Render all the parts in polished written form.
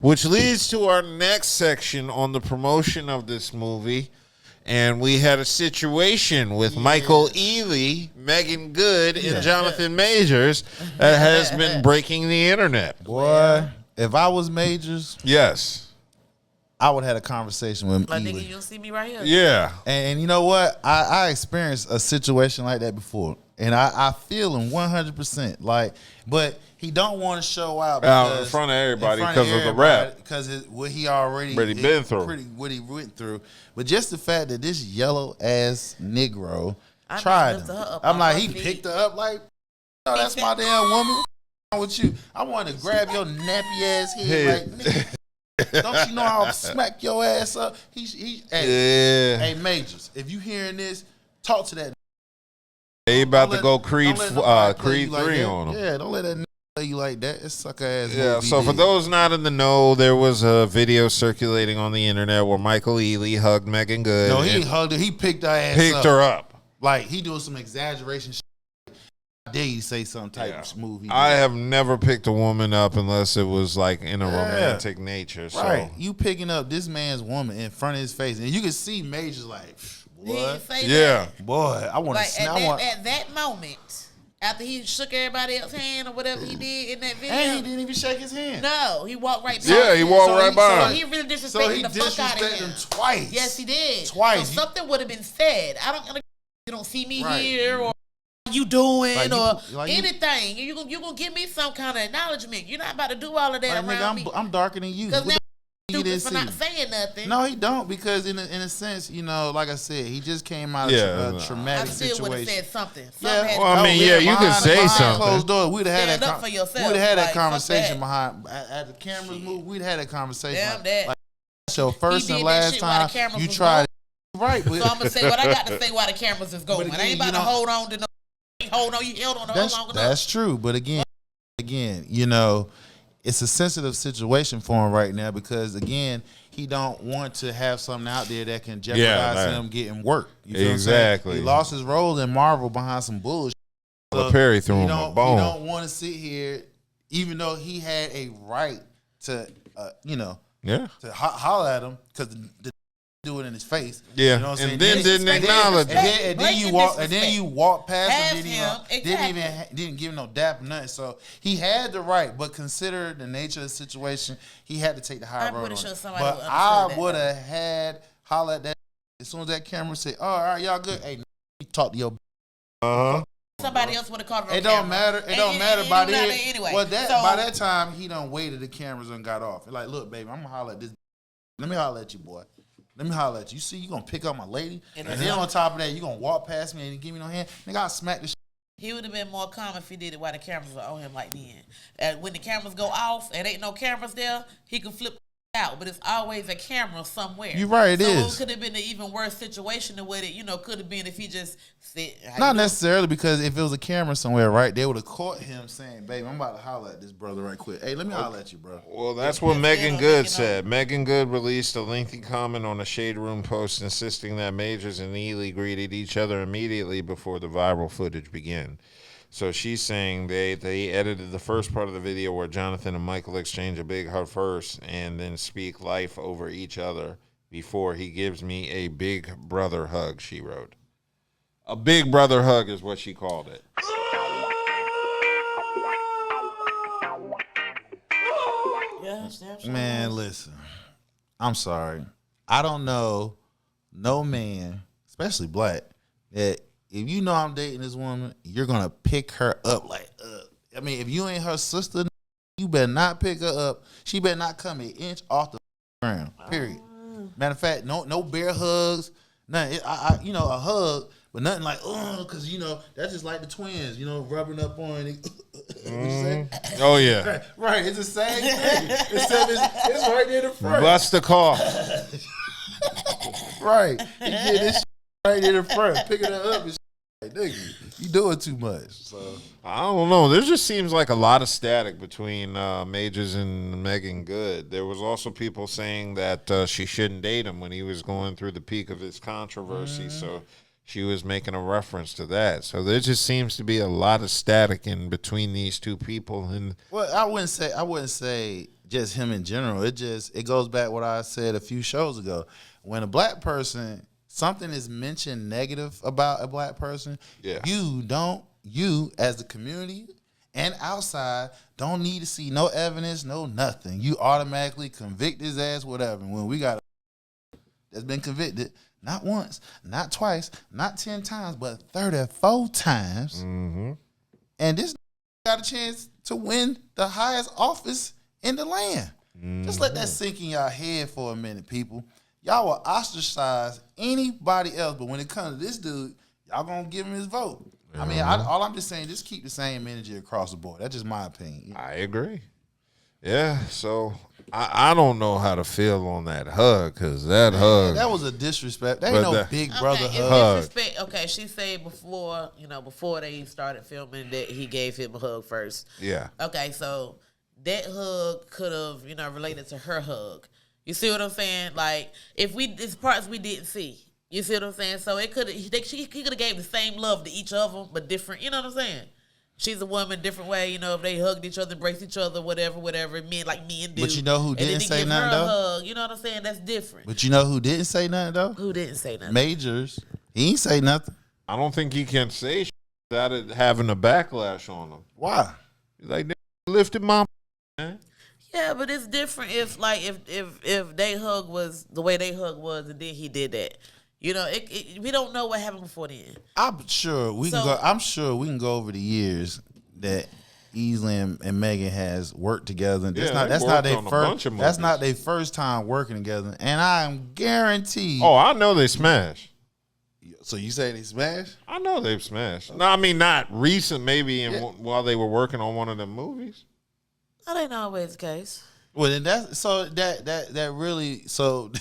Which leads to our next section on the promotion of this movie. And we had a situation with Michael Ealy, Meagan Good, and Jonathan Majors that has been breaking the internet. Boy, if I was Majors, yes, I would have had a conversation with Like, Ealy. nigga, you'll see me right here. Yeah. And you know what? I experienced a situation like that before. And I feel him 100%. Like, but he don't want to show out In front of everybody because of the rap. Because what he already been through. What he went through. But just the fact that this yellow ass Negro I tried lifted him. her up I'm off like, her he feet. picked her up like, oh, that's my damn woman. What's wrong with you? I wanted to grab your nappy ass head. Like, nigga, don't you know I'll smack your ass up? Hey, Majors, if you hearing this, talk to that. They about to go Creed Creed 3 on him. Yeah, don't let that nigga play you like that. It's sucker ass. Yeah, so for those not in the know, there was a video circulating on the internet where Michael Ealy hugged Meagan Good. No, he hugged her. He picked her ass up. Picked her up. Like, he doing some exaggeration shit. I dare you say some type of movie. I have never picked a woman up unless it was like in a romantic nature. So. Right. You picking up this man's woman in front of his face. And you can see Major's like, what? Boy, I want to like at that moment, after he shook everybody else's hand or whatever he did in that video. And he didn't even shake his hand. No, he walked right past he walked right by him. So he really disrespected the fuck out of him. Twice. Yes, he did. Twice. So something would have been said. You don't see me here, or you doing, like anything. You gonna give me some kind of acknowledgement. You're not about to do all of that like, around nigga, me. I'm darker than you. Because now you for not saying nothing. No, he don't, because in a sense, you know, like I said, he just came out of a traumatic situation. I still would have said something. You can say something. Closed door, we'd have had that. Up for yourself. We'd have had that conversation behind at the cameras move. We'd had that conversation. Damn that. Like, that's your first and last time you tried. Right. So I'm gonna say what I got to say while the cameras is going. I ain't about to hold on to no. Hold on, you held on long enough. That's true, but again, you know, it's a sensitive situation for him right now because again, he don't want to have something out there that can jeopardize him getting work. You feel exactly. He lost his role in Marvel behind some bullshit. So Perry threw him a bone. He don't want to sit here, even though he had a right to, to holler at him because the do it in his face. Yeah, you know what I'm and saying? then didn't acknowledge it. And then you walk past him. Didn't give him no dap or nothing. So he had the right, but consider the nature of the situation, he had to take the high road. But I would have had holler at that as soon as that camera said, "Oh, all right, y'all good." Hey, you talk to your. Somebody else would have called it on It don't matter. It don't matter by then. Anyway, well, by that time, he done waited. The cameras and got off. Like, look, baby, I'm gonna holler at this. Let me holler at you, boy. Let me holler at you. You see, you gonna pick up my lady, and then on top of that, you gonna walk past me and give me no hand. Nigga, I'll smack this. He would have been more calm if he did it while the cameras were on him like then. And when the cameras go off and ain't no cameras there, he can flip out. But it's always a camera somewhere. You're right, it is. So it could have been an even worse situation than what it, could have been if he just said. Not necessarily, because if it was a camera somewhere, right, they would have caught him saying, "Babe, I'm about to holler at this brother right quick. Hey, let me holler at you, bro." Well, that's what Meagan Good said. Meagan Good released a lengthy comment on a Shade Room post insisting that Majors and Ealy greeted each other immediately before the viral footage began. So she's saying they edited the first part of the video where Jonathan and Michael exchange a big hug first and then speak life over each other before he gives me a big brother hug, she wrote. A big brother hug is what she called it. Man, listen. I'm sorry. I don't know no man, especially black, that if you know I'm dating this woman, you're going to pick her up like, I mean, if you ain't her sister, you better not pick her up. She better not come an inch off the ground, period. Matter of fact, no bear hugs, nothing. A hug, but nothing like, because, that's just like the twins, rubbing up on it. Oh, yeah. Right, it's the same thing. Except it's right there in the front. Bust the car. Right. You get this shit right in the front, picking her up and shit. Like, nigga, you doing too much. So I don't know. There just seems like a lot of static between Majors and Meagan Good. There was also people saying that she shouldn't date him when he was going through the peak of his controversy. So she was making a reference to that. So there just seems to be a lot of static in between these two people. And well, I wouldn't say just him in general. It goes back what I said a few shows ago. When a black person, something is mentioned negative about a black person, you as the community and outside don't need to see no evidence, no nothing. You automatically convict his ass, whatever. When we got that's been convicted, not once, not twice, not 10 times, but 34 times. Mm-hmm. And this got a chance to win the highest office in the land. Mm-hmm. Just let that sink in your head for a minute, people. Y'all will ostracize anybody else, but when it comes to this dude, y'all gonna give him his vote. I mean, all I'm just saying, just keep the same energy across the board. That's just my opinion. I agree. Yeah, so I don't know how to feel on that hug, because that hug. That was a disrespect. That ain't no big brother hug. Okay, she said before they started filming that he gave him a hug first. Yeah. Okay, so that hug could have, related to her hug. You see what I'm saying? Like, it's parts we didn't see. You see what I'm saying? So he could have gave the same love to each of them, but different. You know what I'm saying? She's a woman, different way. If they hugged each other, embraced each other, whatever, men like men do. But you know who didn't say nothing though? Hug, you know what I'm saying? That's different. But you know who didn't say nothing though? Who didn't say nothing? Majors. He ain't say nothing. I don't think he can say without it having a backlash on him. Why? He's like, they lifted my man. Yeah, but it's different if they hug was the way they hug was, and then he did that. We don't know what happened before then. I'm sure we can go over the years that Ealy and Meagan has worked together. That's not their first time working together, and I am guaranteed. Oh, I know they smashed. So you say they smashed? I know they've smashed. No, I mean not recent. Maybe while they were working on one of them movies. That ain't always the case. Well, then that really so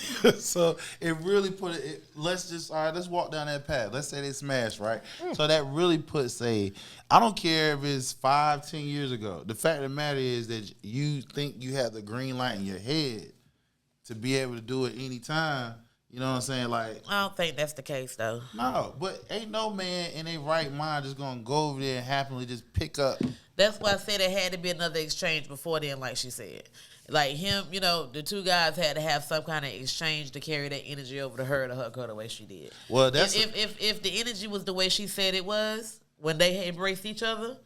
it really put it. Let's walk down that path. Let's say they smashed, right? So that really puts I don't care if it's 5-10 years ago. The fact of the matter is that you think you have the green light in your head to be able to do it anytime. You know what I'm saying? Like, I don't think that's the case though. No, but ain't no man in their right mind just gonna go over there and happily just pick up. That's why I said there had to be another exchange before then, like she said. Like him, the two guys had to have some kind of exchange to carry that energy over to her to hug her the way she did. Well, that's if the energy was the way she said it was when they embraced each other,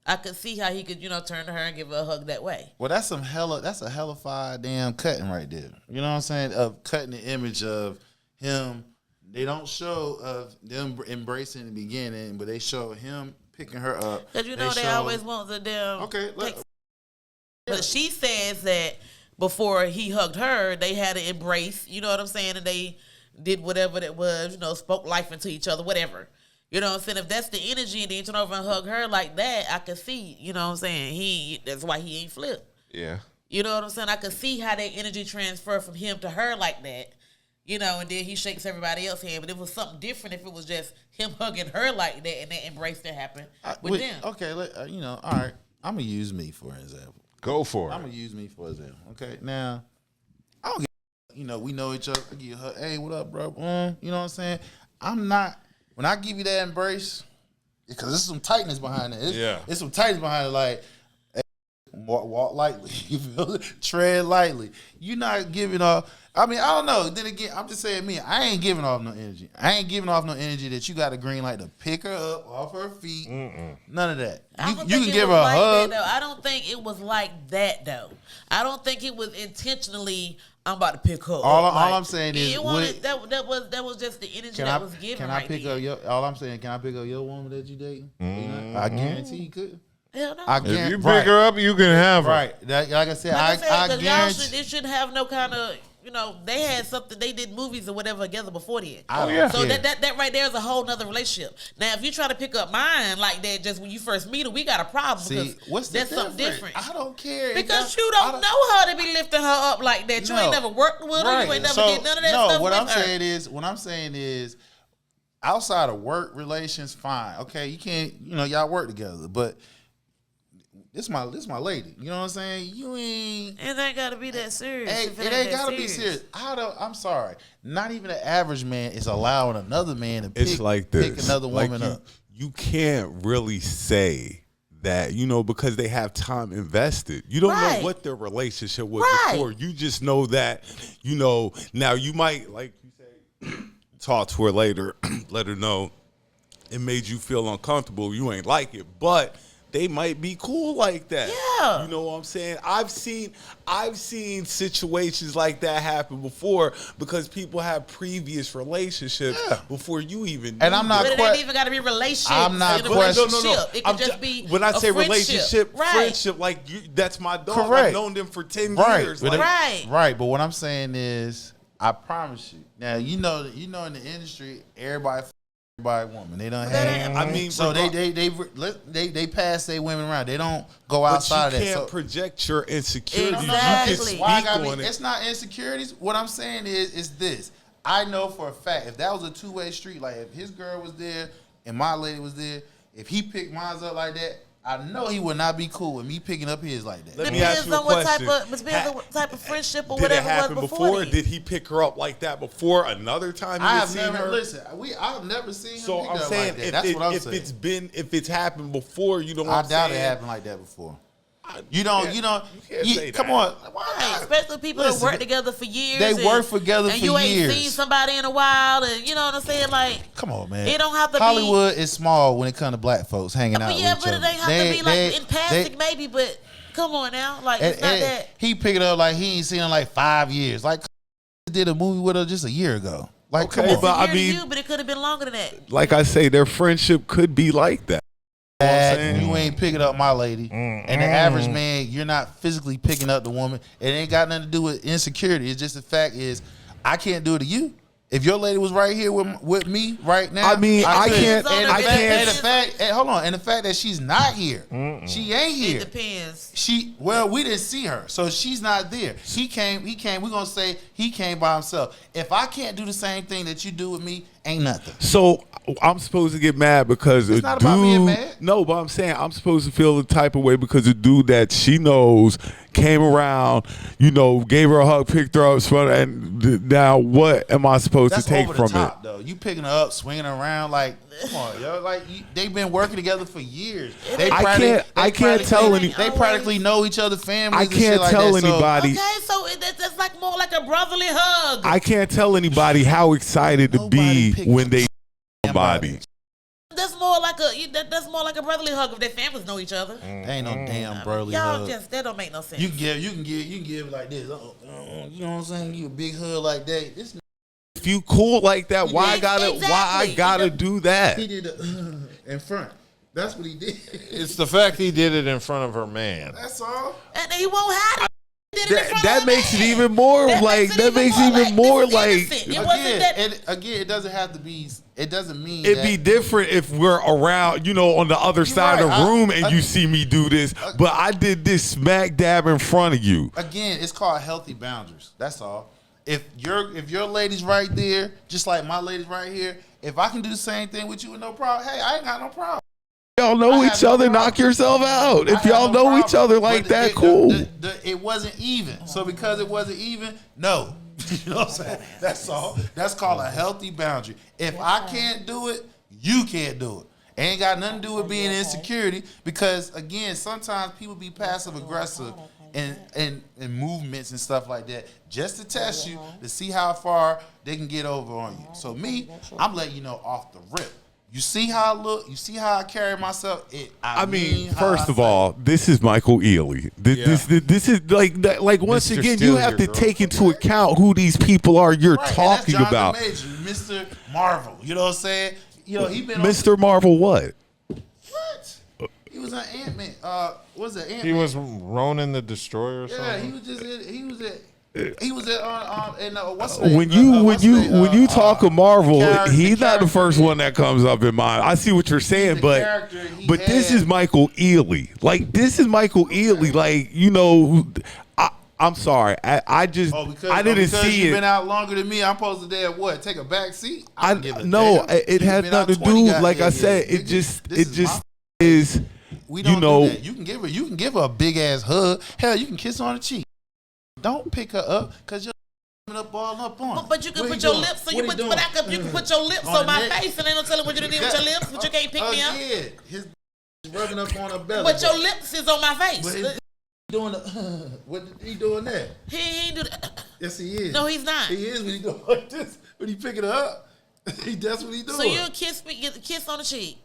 I could see how he could, turn to her and give her a hug that way. Well, that's a hellified damn cutting right there. You know what I'm saying? Of cutting the image of him. They don't show of them embracing in the beginning, but they show him picking her up. Because they always want the damn. Okay, but she says that before he hugged her, they had to embrace, you know what I'm saying? And they did whatever that was, spoke life into each other, whatever. You know what I'm saying? If that's the energy and then you turn over and hug her like that, I could see, you know what I'm saying? That's why he ain't flipped. Yeah. You know what I'm saying? I could see how that energy transfer from him to her like that, and then he shakes everybody else's hand. But it was something different if it was just him hugging her like that and that embrace that happened with them. Okay, all right. I'm going to use me for example. Go for it. I'm going to use me for example. Okay, now, I don't get, we know each other. I give you a hug. Hey, what up, bro? You know what I'm saying? I'm not, when I give you that embrace, because there's some tightness behind it. It's some tightness behind it, like, hey, walk lightly. You feel it? Tread lightly. You're not giving off, I don't know. Then again, I'm just saying I ain't giving off no energy. I ain't giving off no energy that you got a green light to pick her up off her feet. None of that. You can give her a hug. I don't think it was like that, though. I don't think it was intentionally, I'm about to pick her up. All I'm saying is, that was just the energy that was given. Can I pick up all I'm saying, can I pick up your woman that you dating? I guarantee you could. Hell no. If you pick her up, you can have her. Right. Like I said, I guarantee. It shouldn't have no kind of, they had something, they did movies or whatever together before then. So that right there is a whole nother relationship. Now, if you try to pick up mine like that just when you first meet her, we got a problem. See, what's that's something different. I don't care. Because you don't know her to be lifting her up like that. You ain't never worked with her. You ain't never did none of that stuff what I'm saying is, outside of work relations, fine. Okay, you can't, y'all work together, but this my lady. You know what I'm saying? You ain't. It ain't gotta be that serious. Hey, it ain't gotta be serious. I'm sorry. Not even an average man is allowing another man to pick another woman up. You can't really say that, you know, because they have time invested. You don't Right. know what their relationship was Right. before. You just know that, you know, now you might, like you say, talk to her later, let her know it made you feel uncomfortable. You ain't like it, but they might be cool like that. Yeah. You know what I'm saying? I've seen situations like that happen before because people have previous relationships before you even And knew I'm not But it que- ain't even got to be relationship. I'm not in a question- relationship. It could just be when I a say friendship. relationship, Right. friendship, like that's my dog. Correct. I've known them for 10 Right. years. But Like, Right. Right, but what I'm saying is, I promise you. Now you know in the industry, everybody woman. They don't have. I mean, so they pass their women around. They don't go but outside you of that. can't So, project your insecurities. Exactly. You can speak why I gotta on be, it. it's not insecurities. What I'm saying is this. I know for a fact if that was a two-way street, like if his girl was there and my lady was there, if he picked mine up like that, I know he would not be cool with me picking up his like that. Let me ask Depends you a on what type question. of depends on what type of friendship or Did it whatever happen was before? then. Did he pick her up like that before? Another time you I had have seen never her? I've never seen him So pick I'm up saying, like that. That's what I'm saying. if it's happened before, you know what I I'm doubt saying? it happened like that before. You can't say Come that. Come on. Right, especially people that Listen, work together for years. they and- work together and for you ain't years. seen somebody in a while, and you know what I'm saying? Like, Come on, man. it don't have to Hollywood is small when it comes to black folks hanging out be. with Yeah, each but other. it ain't have to be like in passing, maybe. But come on now, like it's not that. He picked it up like he ain't seen her in like 5 years. Like did a movie with her just a year ago. Like, Okay, come on. It's but a I year mean- to you, but it could have been longer than that. Like I say, their friendship could be like that. You know what I'm saying? You ain't picking up my lady. And the average man, you're not physically picking up the woman. It ain't got nothing to do with insecurity. It's just the fact is, I can't do it to you. If your lady was right here with me right now, I mean, I can't. on And the the I fact, business. can't. and the fact, and hold on, and the fact that she's not here, she ain't here. It depends. We didn't see her, so she's not there. He came. We're gonna say he came by himself. If I can't do the same thing that you do with me, ain't nothing. So I'm supposed to get mad because It's a not dude. about being mad. No, but I'm saying I'm supposed to feel the type of way because a dude that she knows came around, you know, gave her a hug, picked her up, now what am I supposed That's to take over the from top, though. You picking her up, swinging her around, like, come on, yo, like they've been working together for years. They I can't tell any. They practically know each other's families. I and can't shit like tell that, so- anybody. Okay, so that's like more like a brotherly hug. I can't tell anybody how excited to Nobody be picked when up they somebody. somebody. That's more like a brotherly hug if their families know each other. Ain't no damn burly Y'all hug. just that don't make no sense. You can give like this. You know what I'm saying? You a big hug like that. This If you cool like that, why I did, gotta exactly. do that? he did in front. That's what he did. It's the fact he did it in front of her man. That's all. and he won't hide it. He did it in front That of a makes it man. even more That like makes it that makes it even even more this is like innocent. It wasn't that. Again, it doesn't have to be. It doesn't mean it'd that, be different if we're around, you know, on the other You're side of right. the room and you see me do this, but I did this smack dab in front of you. Again, it's called healthy boundaries. That's all. If your lady's right there, just like my lady's right here, if I can do the same thing with you with no problem, hey, I ain't got no problem. Y'all know I each have no other, problem. knock yourself out. I If have y'all no know problem. each other like But that, cool. It wasn't even. So because it wasn't even, no. You know what I'm saying? That's all. That's called a healthy boundary. If I can't do it, you can't do it. Ain't got nothing to do with being insecurity because again, sometimes people be passive aggressive in movements and stuff like that just to test you to see how far they can get over on you. So me, I'm letting you know off the rip. You see how I look. You see how I carry myself. I mean, how first I of say all, this is Michael Ealy. This is like that. Like once Mr. again, Steal you have Your to Girl. take into account who these people are you're Right, and talking that's Jonathan about. Major, Mr. Marvel. You know what I'm saying? You know he been Mr. Marvel, what? What? He was on Ant-Man. What was it? Ant-Man. He was Ronan the Destroyer or Yeah, something. he was just. He was at in what's the name? When you talk of Marvel, character- he's not the character first he- one that comes up in mind. I see what you're saying, the but character he this had. is Michael Ealy. Like this is Michael Ealy. Like you know, I'm sorry. I just I didn't because see you've it. been out longer than me. I'm supposed to damn what? Take a back seat? I don't give a no, damn. it You've has been out nothing to 20 do. Like I goddamn said, years, it nigga. just This is is. We don't you know, do that. You can give her a big ass hug. Hell, you can kiss her on the cheek. Don't pick her up because you're up all up on. But you can What put he your doing? lips. So What you he put, you can put your lips On on the my neck? face, and ain't no telling what you did with your lips. But you can't pick me up. Again, his rubbing up on her belly. But your lips is on my face. But he doing the, what he doing that? He ain't do that. Yes, he is. No, he's not. He is when he doing like this. When he picking her up, that's what he doing. So you'll kiss me, get a kiss on the cheek.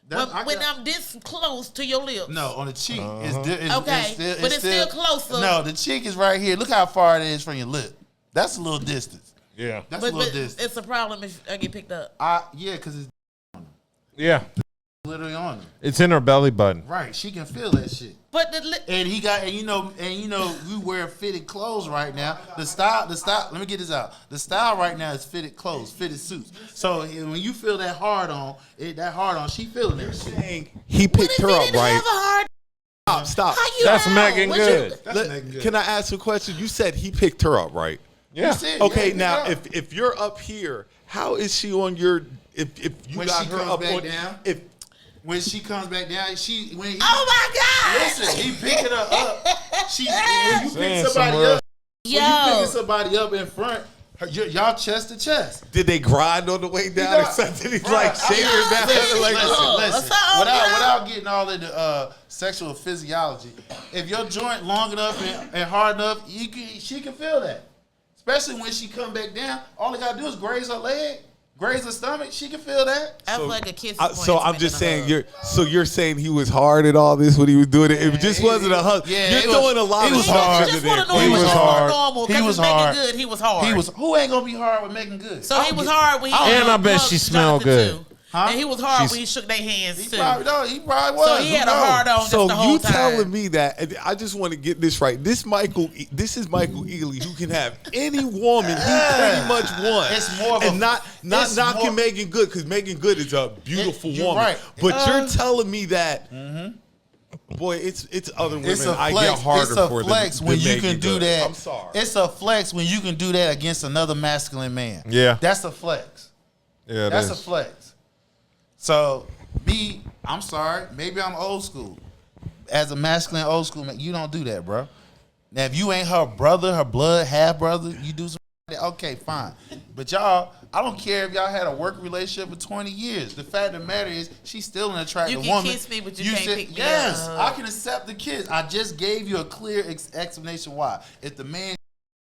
When I'm this close to your lips. No, on the cheek. It's Okay, but it's still closer. No, the cheek is right here. Look how far it is from your lip. That's a little distance. Yeah. That's a little distance. It's a problem if I get picked up. Yeah, because it's Yeah. literally on her. It's in her belly button. Right, she can feel that shit. But And he got, and you know, we wear fitted clothes right now. The style. Let me get this out. The style right now is fitted clothes, fitted suits. So when you feel that hard on, she feeling that shit. Saying he picked her up, right? Have a hard Stop. That's Meagan Good. That's Meagan Good. Can I ask a question? You said he picked her up, right? Yeah. Okay, now if you're up here, how is she on your? If you When got she her comes up back on, down? if When she comes back down, Oh my God! listen, he picking her up. When you Saying pick somebody somewhere. up, when you picking somebody up in front, y'all chest to chest. did they grind on the way down or got- something? He's Bruh, like shaking her down. Listen, Like, listen. Oh, Without getting all into sexual physiology, if your joint long enough and hard enough, she can feel that. Especially when she come back down, all they gotta do is graze her leg, graze her stomach. She can feel that. I feel like a kiss. So I'm just saying, you're saying he was hard at all this when he was doing it. It just wasn't a hug. Yeah, You're it was- throwing a lot it of was stuff hard. into Just there. want to know He he was was hard. normal. He He was was hard. Good. He was hard. Who ain't gonna be hard with Meagan Good? So he was hard when he And I bet hugged she smelled Jonathan good. too. Huh? And he was hard She's- when he shook their hands He too. probably was. So he had a hard on just So the whole you time. telling me that? And I just want to get this right. This is Michael Ealy, who can have any woman he pretty much wants. It's more of and a- not it's knocking more- Meagan Good, because Meagan Good is a beautiful You're woman. right. But you're telling me that, boy, it's other women It's a I flex. get harder It's a for flex than when you Meagan can do Good. that. I'm sorry. It's a flex when you can do that against another masculine man. Yeah. That's a flex. Yeah, That's a is. flex. So I'm sorry. Maybe I'm old school. As a masculine old school man, you don't do that, bro. Now, if you ain't her brother, her blood half brother, you do something like that, okay, fine. But y'all, I don't care if y'all had a work relationship for 20 years. The fact of the matter is, she's still an attractive You can woman. kiss me, but you can't pick me yes, up. I can accept the kiss. I just gave you a clear explanation why. If the man,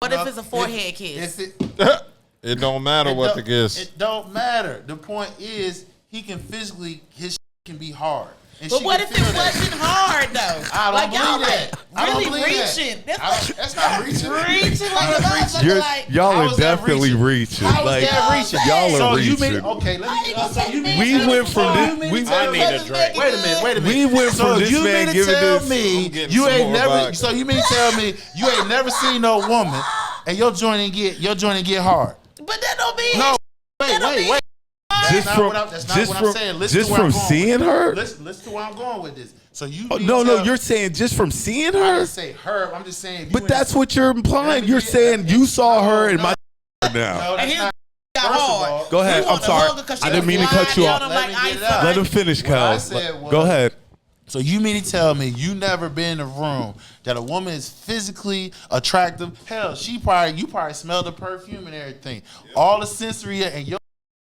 What if it's a forehead kiss? If it, It don't matter it what don't- the kiss. It don't matter. The point is, he can physically, his can be hard. And But she what can if feel it that. wasn't hard though? I don't like y'all believe that. like I don't really believe that. reaching. That's That's not reaching. reaching like a motherfucker. You're- Like y'all How are is that definitely reaching. How is Like, that reaching? y'all are so you reaching. mean okay? Let me. So you mean We went from this. We I need a drink. Wait a minute. We went So from this you man mean to giving tell this. me I'm getting you some ain't more never? vodka. So you mean to tell me you ain't never seen no woman and your joint ain't get hard? But that don't mean No. Wait. Just That's from not what I'm saying. Listen just to where from I'm going seeing with her. this. Listen to where I'm going with this. So you Oh, mean no, tell- you're saying just from seeing I didn't her. say her. I'm just saying. if you But ain't- that's what you're implying. Let You're me get- saying you saw her and no. my now. No, and that's his not. got First of hard. all, Go ahead. He I'm wanted to sorry. hug her 'cause she I didn't was mean to cut you flying off. down him Let like me get it ice. out. Let him finish, What I Cal. said was- Go ahead. So you mean to tell me you never been in a room that a woman is physically attractive? Hell, you probably smell the perfume and everything. All the sensory and your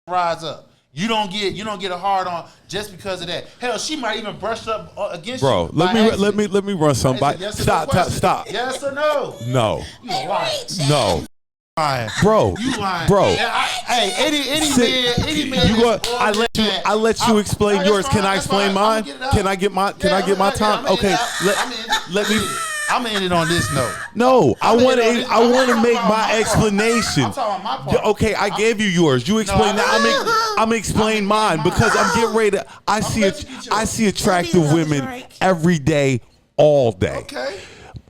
rise up. You don't get a hard on just because of that. Hell, she might even brush up against Bro, you. let me run somebody. Yes or no Stop. question. Stop. Yes or no? No. You lying. No. Lying. Bro. You lying. Bro. Hey, any man. You is go, I let you explain that's yours. fine, Can I that's explain fine. I'ma mine? get it out. Can I get my time? I'm Okay. Let me. I'm gonna end it on this note. No, I I'm want in to. on I this. want to I'm make talking my about my part. explanation. I'm talking about my part. Okay, I gave you yours. You explain that. I'm explain mine because I'm getting ready to. I see attractive women every day, all day. Okay.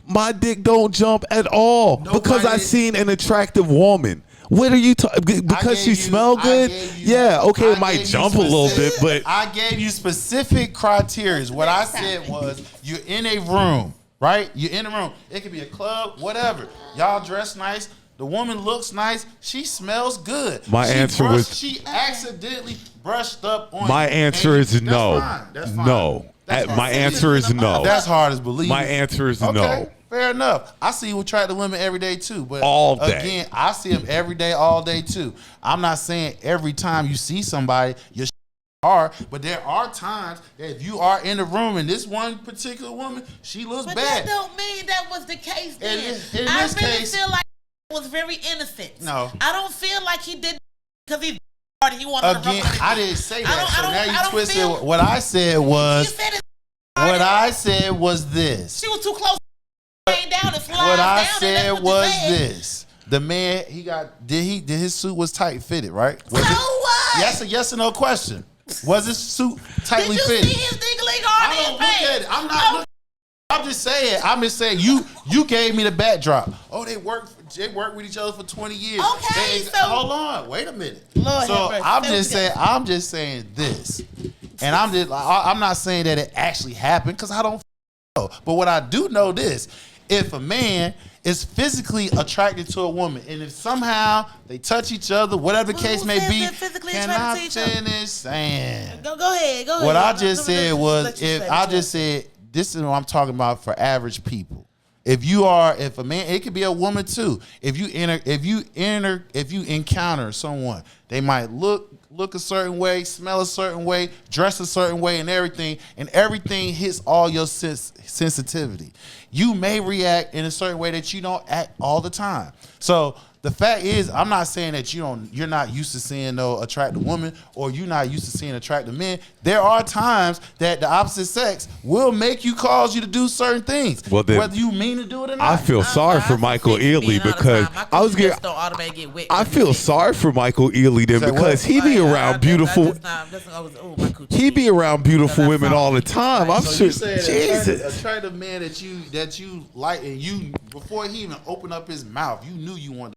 My dick don't jump at all because I Nobody- seen an attractive woman. What are you talking? Because she smell good? Yeah. Okay, it might jump a little bit, but I gave you specific criteria. What I said was, you're in a room, right? You're in a room. It could be a club, whatever. Y'all dress nice. The woman looks nice. She smells good. My answer was- she accidentally brushed up on. my you. answer And is that's no. fine. That's fine. No. That's fine. My answer is no. That's hard as believing. My answer is Okay, no. fair enough. I see you attract the women every day too, but All day. again, I see them every day, all day too. I'm not saying every time you see somebody, your hard, but there are times that if you are in the room and this one particular woman, she looks But bad. that don't mean that was the case then. In I this really case- feel like it was very innocent. No. I don't feel like he did because he wanted Again, to I didn't say that. I So don't- now I you don't twisted. feel- What I said You was, said it. what I said was this. She was too close. Came down and slide What I down, and said that's what you was said. this. The man, did his suit was tight fitted, right? Was So it- what? Yes, a yes or no question. Was his suit tightly Did you fitted? see his dingling hard I in don't his look face? at it. I'm not looking. I'm just saying. You gave me the backdrop. Oh, they worked with each other for 20 years. Okay, so- hold on, wait a minute. Lord So have mercy. I'm just saying this, and I'm not saying that it actually happened because I don't know. But what I do know this: if a man is physically attracted to a woman, and if somehow they touch each other, whatever the Well, case who may says be, they're physically can attracted I to each other? finish saying? Go ahead. What I Let just me said let was, you if say I what you just said, this is what I'm talking about for average people. If a man, it could be a woman too. If you encounter someone, they might look a certain way, smell a certain way, dress a certain way, and everything hits all your sensitivity. You may react in a certain way that you don't act all the time. So the fact is, I'm not saying that you're not used to seeing no attractive women or you're not used to seeing attractive men. There are times that the opposite sex will cause you to do certain things, Well, then, whether you mean to do it or not. I feel sorry for Michael Ealy because I was getting. don't automatically get wet. I feel sorry for Michael Ealy then Say because what? he be around beautiful. He be around beautiful women all the time. I'm So sure. you said Jesus. attractive man that you like, and you before he even opened up his mouth, you knew you wanted.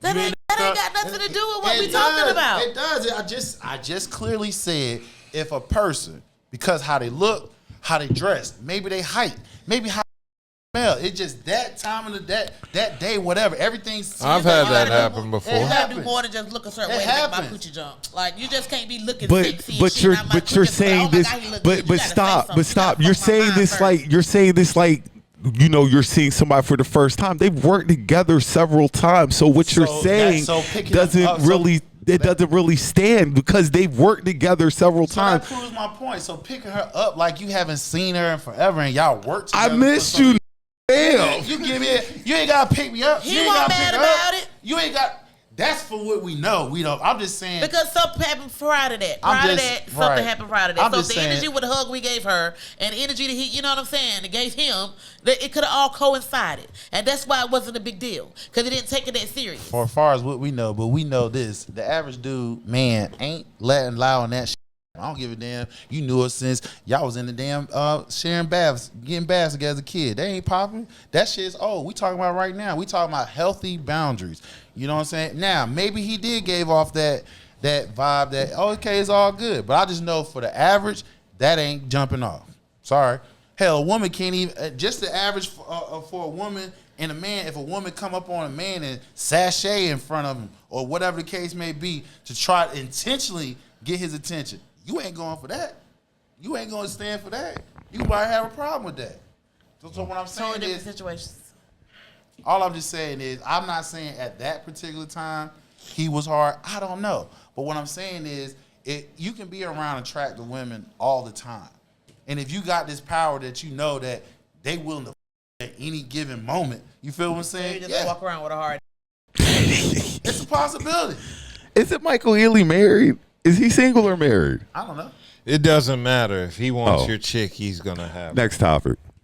That ain't got nothing to do with what we It talking does. about. It does. I just clearly said if a person, because how they look, how they dress, maybe they height, maybe how they smell, it's just that time of that day, whatever. Everything's. I've had that happen before. You gotta do happens. more than just look a certain It way to make my happens. coochie jump. Like you just can't be looking But sexy. and but shit, you're and my but you're coochie saying like, oh my this God, he look good. You but gotta say stop something. stop. You You're gotta fuck my saying mind this first. like you're saying this like. You know, you're seeing somebody for the first time. They've worked together several times. So what you're saying doesn't really stand because they've worked together several So that times. proves my point. So picking her up like you haven't seen her in forever and y'all worked I together. missed you. Damn. You give me it. You ain't gotta pick me up. He You ain't wasn't gotta mad pick her up. about it. You ain't got. That's for what we know. We don't. I'm just saying. Because something happened prior to that. I'm Prior to just- that, something right. happened prior to that. I'm So just the saying- energy with the hug we gave her and the energy that he, you know what I'm saying, that gave him, that it could have all coincided. And that's why it wasn't a big deal. Because it didn't take it that serious. for as far as what we know, but we know this: the average dude, man, ain't allowing that. I don't give a damn. You knew it since y'all was in the damn sharing baths, getting baths together as a kid. They ain't popping. That shit's old. We talking about right now. We talking about healthy boundaries. You know what I'm saying? Now, maybe he did gave off that vibe that, oh, okay, it's all good. But I just know for the average, that ain't jumping off. Sorry. Hell, a woman can't even, just the average for a woman and a man, if a woman come up on a man and sashay in front of him or whatever the case may be to try to intentionally get his attention, you ain't going for that. You ain't going to stand for that. You might have a problem with that. So what I'm saying Totally is, different situations. all I'm just saying is, I'm not saying at that particular time he was hard. I don't know. But what I'm saying is, you can be around attractive women all the time. And if you got this power that you know that they willing to at any given moment, you feel what I'm So saying? you just walk around with a hard. It's a possibility. Isn't Michael Ealy married? Is he single or married? I don't know. It doesn't matter. If he wants Oh. your chick, he's going to have her. Next topic.